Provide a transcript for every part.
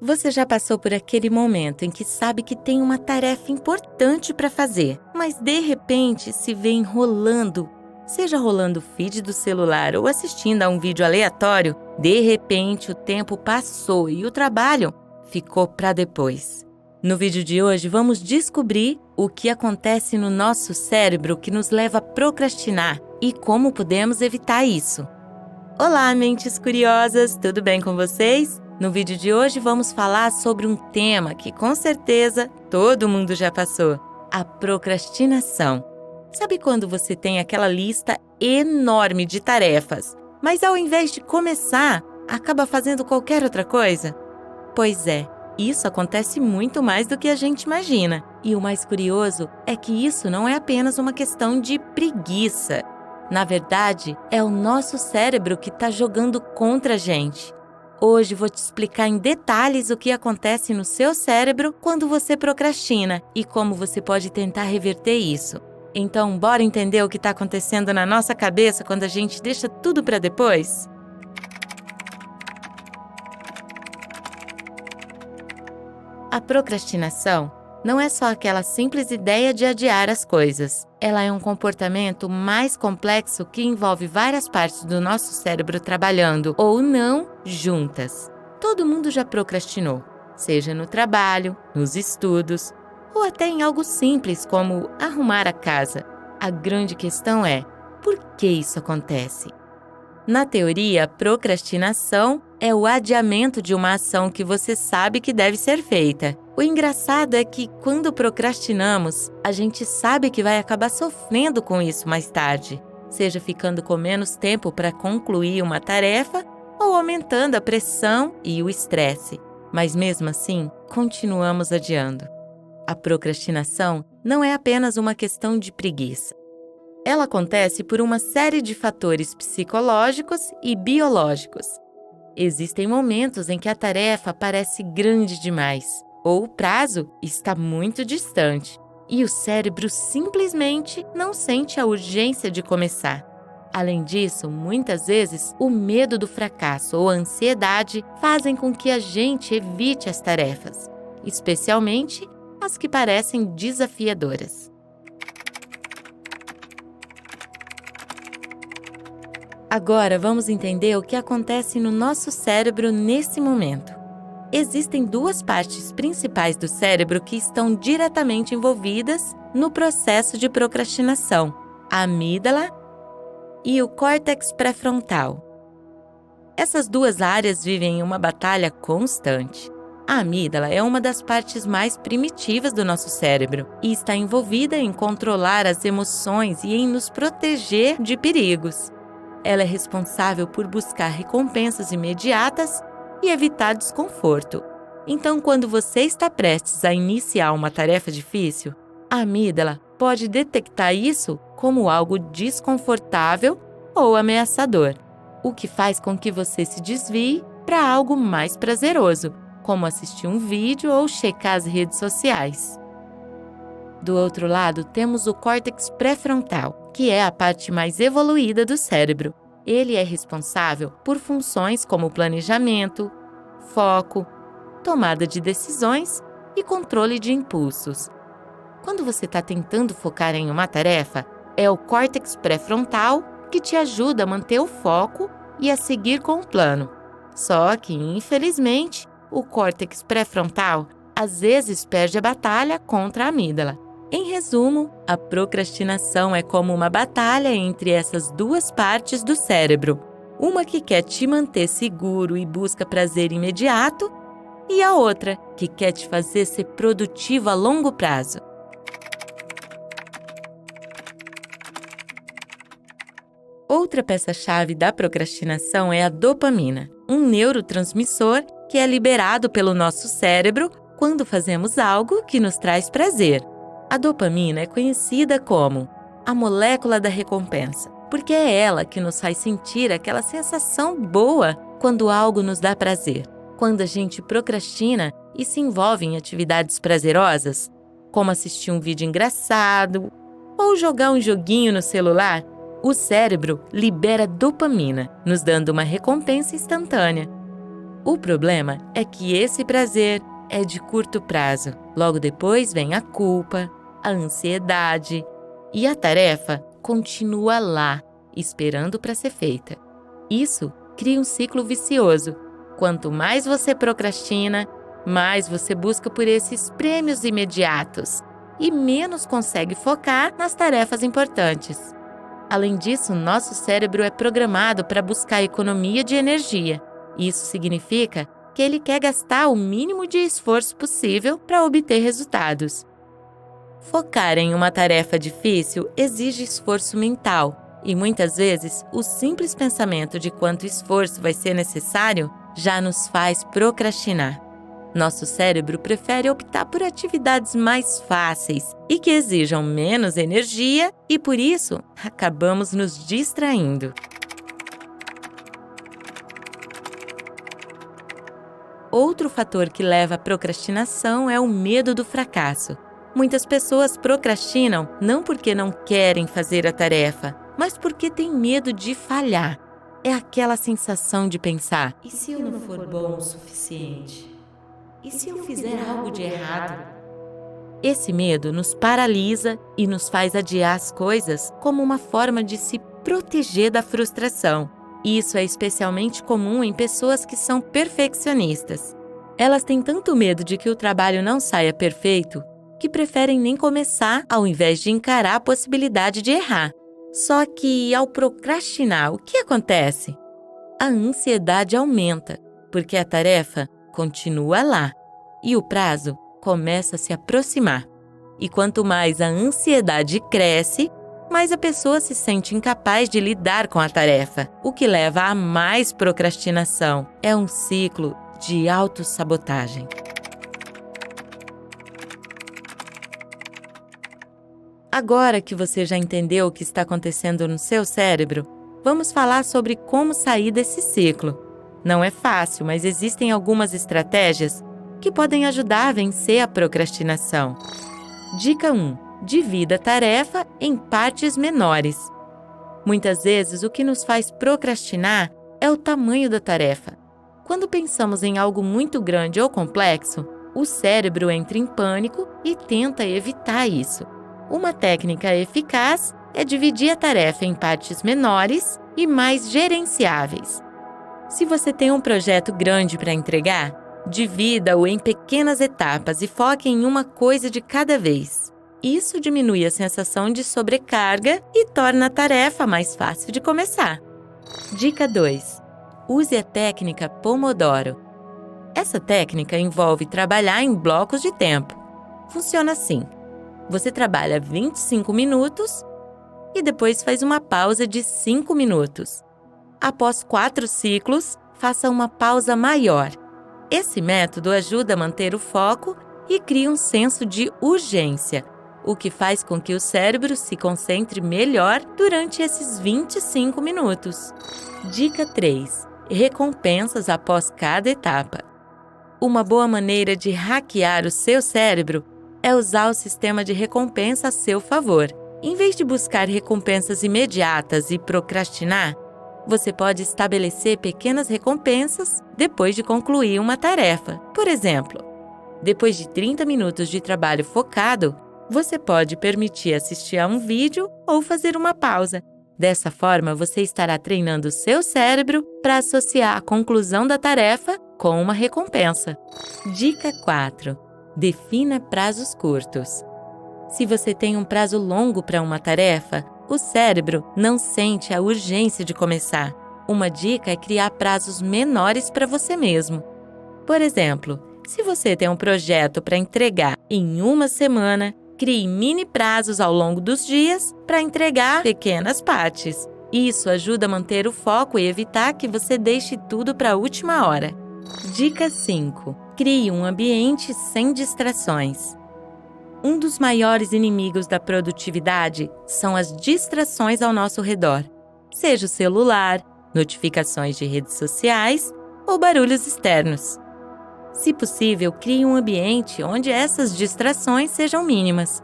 Você já passou por aquele momento em que sabe que tem uma tarefa importante para fazer, mas de repente se vê enrolando, seja rolando o feed do celular ou assistindo a um vídeo aleatório, de repente o tempo passou e o trabalho ficou para depois. No vídeo de hoje vamos descobrir o que acontece no nosso cérebro que nos leva a procrastinar e como podemos evitar isso. Olá, mentes curiosas, tudo bem com vocês? No vídeo de hoje vamos falar sobre um tema que com certeza todo mundo já passou: a procrastinação. Sabe quando você tem aquela lista enorme de tarefas, mas ao invés de começar, acaba fazendo qualquer outra coisa? Pois é, isso acontece muito mais do que a gente imagina. E o mais curioso é que isso não é apenas uma questão de preguiça. Na verdade, é o nosso cérebro que está jogando contra a gente. Hoje vou te explicar em detalhes o que acontece no seu cérebro quando você procrastina e como você pode tentar reverter isso. Então, bora entender o que está acontecendo na nossa cabeça quando a gente deixa tudo para depois? A procrastinação não é só aquela simples ideia de adiar as coisas. Ela é um comportamento mais complexo que envolve várias partes do nosso cérebro trabalhando ou não juntas. Todo mundo já procrastinou, seja no trabalho, nos estudos ou até em algo simples como arrumar a casa. A grande questão é: por que isso acontece? Na teoria, procrastinação é o adiamento de uma ação que você sabe que deve ser feita. O engraçado é que, quando procrastinamos, a gente sabe que vai acabar sofrendo com isso mais tarde, seja ficando com menos tempo para concluir uma tarefa ou aumentando a pressão e o estresse. Mas mesmo assim, continuamos adiando. A procrastinação não é apenas uma questão de preguiça. Ela acontece por uma série de fatores psicológicos e biológicos. Existem momentos em que a tarefa parece grande demais, ou o prazo está muito distante, e o cérebro simplesmente não sente a urgência de começar. Além disso, muitas vezes, o medo do fracasso ou a ansiedade fazem com que a gente evite as tarefas, especialmente as que parecem desafiadoras. Agora vamos entender o que acontece no nosso cérebro nesse momento. Existem duas partes principais do cérebro que estão diretamente envolvidas no processo de procrastinação: a amígdala e o córtex pré-frontal. Essas duas áreas vivem em uma batalha constante. A amígdala é uma das partes mais primitivas do nosso cérebro e está envolvida em controlar as emoções e em nos proteger de perigos. Ela é responsável por buscar recompensas imediatas e evitar desconforto. Então, quando você está prestes a iniciar uma tarefa difícil, a amígdala pode detectar isso como algo desconfortável ou ameaçador, o que faz com que você se desvie para algo mais prazeroso, como assistir um vídeo ou checar as redes sociais. Do outro lado, temos o córtex pré-frontal, que é a parte mais evoluída do cérebro. Ele é responsável por funções como planejamento, foco, tomada de decisões e controle de impulsos. Quando você está tentando focar em uma tarefa, é o córtex pré-frontal que te ajuda a manter o foco e a seguir com o plano. Só que, infelizmente, o córtex pré-frontal às vezes perde a batalha contra a amígdala. Em resumo, a procrastinação é como uma batalha entre essas duas partes do cérebro. Uma que quer te manter seguro e busca prazer imediato, e a outra que quer te fazer ser produtivo a longo prazo. Outra peça-chave da procrastinação é a dopamina, um neurotransmissor que é liberado pelo nosso cérebro quando fazemos algo que nos traz prazer. A dopamina é conhecida como a molécula da recompensa, porque é ela que nos faz sentir aquela sensação boa quando algo nos dá prazer. Quando a gente procrastina e se envolve em atividades prazerosas, como assistir um vídeo engraçado ou jogar um joguinho no celular, o cérebro libera dopamina, nos dando uma recompensa instantânea. O problema é que esse prazer é de curto prazo. Logo depois vem a culpa, a ansiedade e a tarefa continua lá, esperando para ser feita. Isso cria um ciclo vicioso. Quanto mais você procrastina, mais você busca por esses prêmios imediatos e menos consegue focar nas tarefas importantes. Além disso, nosso cérebro é programado para buscar economia de energia. Isso significa que ele quer gastar o mínimo de esforço possível para obter resultados. Focar em uma tarefa difícil exige esforço mental, e muitas vezes o simples pensamento de quanto esforço vai ser necessário já nos faz procrastinar. Nosso cérebro prefere optar por atividades mais fáceis e que exijam menos energia e, por isso, acabamos nos distraindo. Outro fator que leva à procrastinação é o medo do fracasso. Muitas pessoas procrastinam não porque não querem fazer a tarefa, mas porque têm medo de falhar. É aquela sensação de pensar: e se eu não for bom o suficiente? E se eu fizer algo de errado? Esse medo nos paralisa e nos faz adiar as coisas como uma forma de se proteger da frustração. Isso é especialmente comum em pessoas que são perfeccionistas. Elas têm tanto medo de que o trabalho não saia perfeito que preferem nem começar ao invés de encarar a possibilidade de errar. Só que, ao procrastinar, o que acontece? A ansiedade aumenta, porque a tarefa continua lá e o prazo começa a se aproximar. E quanto mais a ansiedade cresce, mais a pessoa se sente incapaz de lidar com a tarefa, o que leva a mais procrastinação. É um ciclo de autossabotagem. Agora que você já entendeu o que está acontecendo no seu cérebro, vamos falar sobre como sair desse ciclo. Não é fácil, mas existem algumas estratégias que podem ajudar a vencer a procrastinação. Dica 1. Divida a tarefa em partes menores. Muitas vezes, o que nos faz procrastinar é o tamanho da tarefa. Quando pensamos em algo muito grande ou complexo, o cérebro entra em pânico e tenta evitar isso. Uma técnica eficaz é dividir a tarefa em partes menores e mais gerenciáveis. Se você tem um projeto grande para entregar, divida-o em pequenas etapas e foque em uma coisa de cada vez. Isso diminui a sensação de sobrecarga e torna a tarefa mais fácil de começar. Dica 2. Use a técnica Pomodoro. Essa técnica envolve trabalhar em blocos de tempo. Funciona assim: você trabalha 25 minutos e depois faz uma pausa de 5 minutos. Após 4 ciclos, faça uma pausa maior. Esse método ajuda a manter o foco e cria um senso de urgência, o que faz com que o cérebro se concentre melhor durante esses 25 minutos. Dica 3. Recompensas após cada etapa. Uma boa maneira de hackear o seu cérebro é usar o sistema de recompensa a seu favor. Em vez de buscar recompensas imediatas e procrastinar, você pode estabelecer pequenas recompensas depois de concluir uma tarefa. Por exemplo, depois de 30 minutos de trabalho focado, você pode permitir assistir a um vídeo ou fazer uma pausa. Dessa forma, você estará treinando o seu cérebro para associar a conclusão da tarefa com uma recompensa. Dica 4. Defina prazos curtos. Se você tem um prazo longo para uma tarefa, o cérebro não sente a urgência de começar. Uma dica é criar prazos menores para você mesmo. Por exemplo, se você tem um projeto para entregar em uma semana, crie mini prazos ao longo dos dias para entregar pequenas partes. Isso ajuda a manter o foco e evitar que você deixe tudo para a última hora. Dica 5. Crie um ambiente sem distrações. Um dos maiores inimigos da produtividade são as distrações ao nosso redor, seja o celular, notificações de redes sociais ou barulhos externos. Se possível, crie um ambiente onde essas distrações sejam mínimas.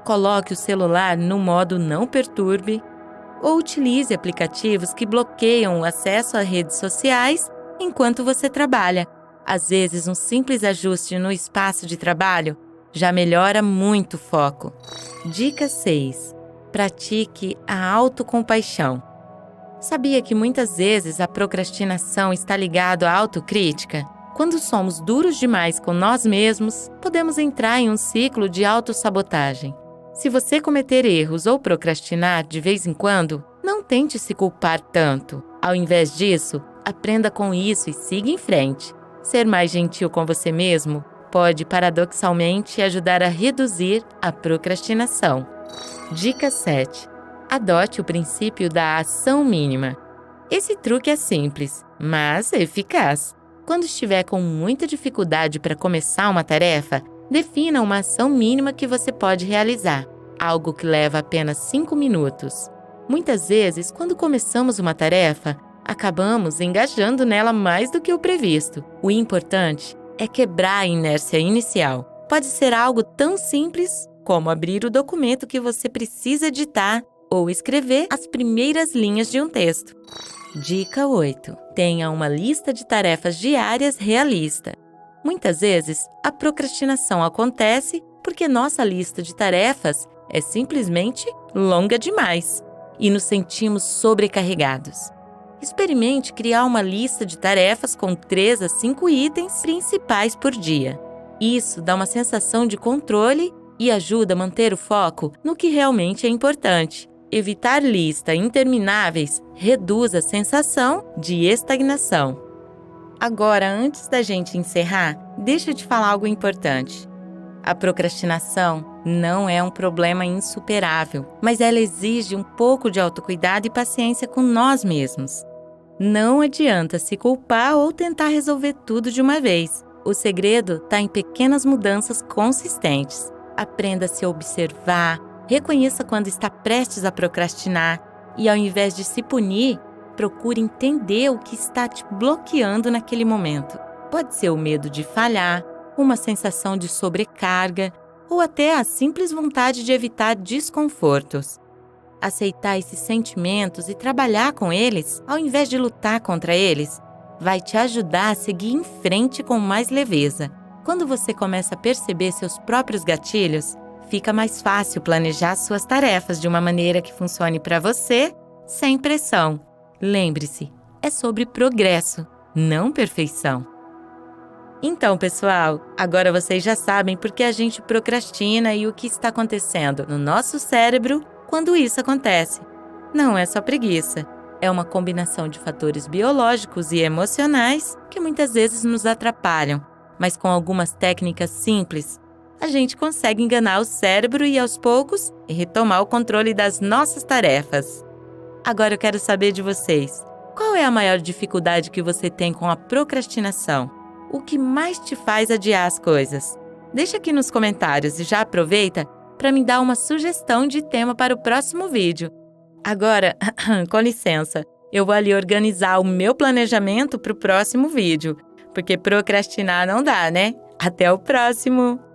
Coloque o celular no modo não perturbe ou utilize aplicativos que bloqueiam o acesso a redes sociais enquanto você trabalha. Às vezes, um simples ajuste no espaço de trabalho já melhora muito o foco. Dica 6. Pratique a autocompaixão. Sabia que muitas vezes a procrastinação está ligada à autocrítica? Quando somos duros demais com nós mesmos, podemos entrar em um ciclo de autossabotagem. Se você cometer erros ou procrastinar de vez em quando, não tente se culpar tanto. Ao invés disso, aprenda com isso e siga em frente. Ser mais gentil com você mesmo pode, paradoxalmente, ajudar a reduzir a procrastinação. Dica 7. Adote o princípio da ação mínima. Esse truque é simples, mas eficaz. Quando estiver com muita dificuldade para começar uma tarefa, defina uma ação mínima que você pode realizar, algo que leva apenas 5 minutos. Muitas vezes, quando começamos uma tarefa, acabamos engajando nela mais do que o previsto. O importante é quebrar a inércia inicial. Pode ser algo tão simples como abrir o documento que você precisa editar ou escrever as primeiras linhas de um texto. Dica 8. Tenha uma lista de tarefas diárias realista. Muitas vezes, a procrastinação acontece porque nossa lista de tarefas é simplesmente longa demais e nos sentimos sobrecarregados. Experimente criar uma lista de tarefas com 3 a 5 itens principais por dia. Isso dá uma sensação de controle e ajuda a manter o foco no que realmente é importante. Evitar listas intermináveis reduz a sensação de estagnação. Agora, antes da gente encerrar, deixa eu te falar algo importante. A procrastinação não é um problema insuperável, mas ela exige um pouco de autocuidado e paciência com nós mesmos. Não adianta se culpar ou tentar resolver tudo de uma vez. O segredo está em pequenas mudanças consistentes. Aprenda a se observar, reconheça quando está prestes a procrastinar e, ao invés de se punir, procure entender o que está te bloqueando naquele momento. Pode ser o medo de falhar, uma sensação de sobrecarga ou até a simples vontade de evitar desconfortos. Aceitar esses sentimentos e trabalhar com eles, ao invés de lutar contra eles, vai te ajudar a seguir em frente com mais leveza. Quando você começa a perceber seus próprios gatilhos, fica mais fácil planejar suas tarefas de uma maneira que funcione para você, sem pressão. Lembre-se, é sobre progresso, não perfeição. Então, pessoal, agora vocês já sabem por que a gente procrastina e o que está acontecendo no nosso cérebro quando isso acontece. Não é só preguiça, é uma combinação de fatores biológicos e emocionais que muitas vezes nos atrapalham, mas com algumas técnicas simples, a gente consegue enganar o cérebro e, aos poucos, retomar o controle das nossas tarefas. Agora eu quero saber de vocês. Qual é a maior dificuldade que você tem com a procrastinação? O que mais te faz adiar as coisas? Deixa aqui nos comentários e já aproveita para me dar uma sugestão de tema para o próximo vídeo. Agora, com licença, eu vou ali organizar o meu planejamento para o próximo vídeo, porque procrastinar não dá, né? Até o próximo!